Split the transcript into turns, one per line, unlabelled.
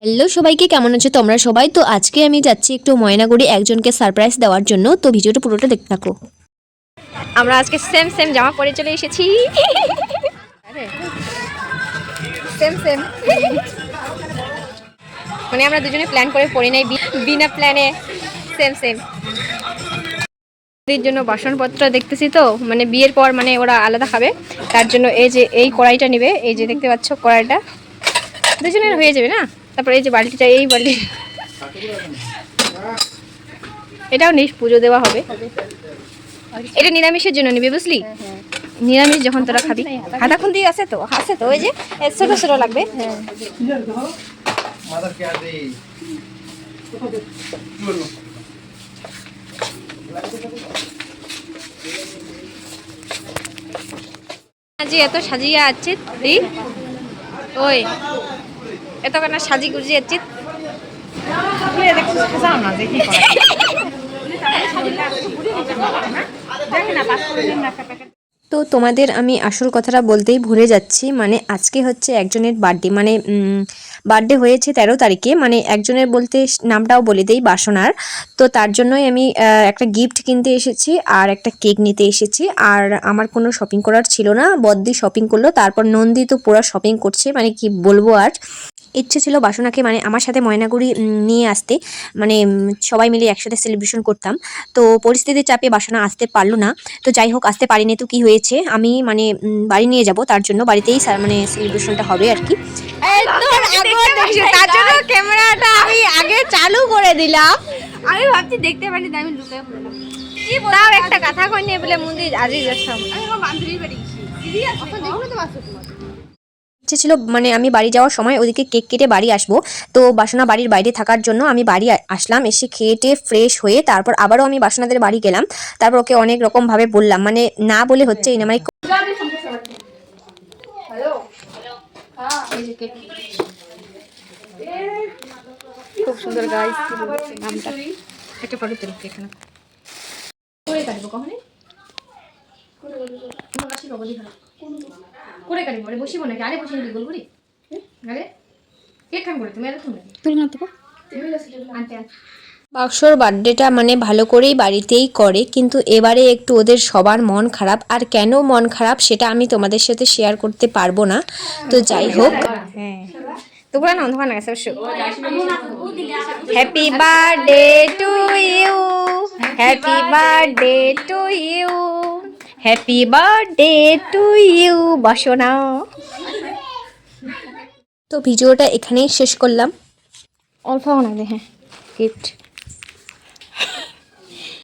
Hello সবাইকে, কেমন আছো তোমরা সবাই? তো আজকে আমি যাচ্ছি একটু ময়নাগুড়ি একজনকে সারপ্রাইজ দেওয়ার জন্য। তো ভিডিওটা পুরোটা দেখতে থাকো।
আমরা আজকে সেম সেম জামা পরে চলে এসেছি। সেম সেম মানে আমরা দুজনে প্ল্যান করে পড়ি নাই, বিনা প্ল্যানে সেম সেম। এর জন্য বাসনপত্র দেখতেছি, তো মানে বিয়ের পর মানে ওরা আলাদা খাবে, তার জন্য এই যে এই কড়াইটা নেবে, এই যে দেখতে পাচ্ছ কড়াইটা দুজনের হয়ে যাবে না। তারপর এই যে বালতিটা, এই বালতি এটাও নেই, পুজো দেওয়া হবে। এটা নিরামিষের জন্য নিবি, বুঝলি? নিরামিষ যখন তোরা খাবি। হাতা খুন্তি আছে তো ওই যে ছোট ছোট লাগবে। আজি এত সাজিয়ে আছে তুই, ওই এত কেন সাজি গুজিয়ে আছে?
তো তোমাদের আমি আসল কথাটা বলতেই ভুলে যাচ্ছি। মানে আজকে হচ্ছে একজনের বার্থডে, মানে বার্থডে হয়েছে 13 তারিখে। মানে একজনের বলতে নামটাও বলে দেই, বাসনার। তো তার জন্যই আমি একটা গিফট কিনতে এসেছি আর একটা কেক নিতে এসেছি। আর আমার কোনো শপিং করার ছিল না, বদ্দি শপিং করলো। তারপর নন্দী তো পুরো শপিং করছে, মানে কি বলবো। আর ইচ্ছে ছিল বাসনাকে মানে আমার সাথে ময়নাগুড়ি নিয়ে আসতে, মানে সবাই মিলে একসাথে সেলিব্রেশন করতাম। তো পরিস্থিতির চাপে বাসনা আসতে পারলো না। তো যাই হোক, আসতে পারিনি তো কি হয়েছে, আমি মানে বাড়ি নিয়ে যাব, তার জন্য বাড়িতেই মানে সেলিব্রেশনটা হবে আর কি।
তার জন্য ক্যামেরাটা আমি আগে চালু করে দিলাম। আমি ভাবছি দেখতে পারি, আমি লুকিয়ে পড়লাম। তাও একটা কথা কইনি বলে মন্দির আজই যাচ্ছিলাম। আমি আমার বান্ধবীর বাড়ি গেছি। দিদি আসলে দেখো তো বাসো তোমার।
ইচ্ছে ছিল মানে আমি বাড়ি যাওয়ার সময় ওদিকে কেক কেটে বাড়ি আসবো। তো বাসনা বাড়ির বাইরে থাকার জন্য আমি বাড়ি আসলাম, এসে খেয়ে ফ্রেশ হয়ে তারপর আবারও আমি বাসনাদের বাড়ি গেলাম। তারপর ওকে অনেক রকম ভাবে বললাম, মানে না বলে হচ্ছেই না, মানে
খুব সুন্দর গাইস, নামটা একটা ফটো তুলি এখানে করে কাটবো কখনো আমার কাছে বাবা দিখা করে কাটবো। আরে বসিবো নাকি? আরে বসিয়ে দিই গোল করি। আরে কে খান করে তুমি? আরে তুমি তুই না তো আনতে
বাক্সর বার্থডেটা মানে ভালো করেই বাড়িতেই করে, কিন্তু এবারে একটু ওদের সবার মন খারাপ। আর কেন মন খারাপ সেটা আমি তোমাদের সাথে শেয়ার করতে পারবো না। তো যাই হোক,
হ্যাঁ তোমরা না অন্ধকার না গেছে অবশ্য। Happy birthday to you, happy birthday to you, happy birthday to you Basana.
তো ভিডিওটা এখানেই শেষ করলাম।
অল্প না দে, হ্যাঁ গিফট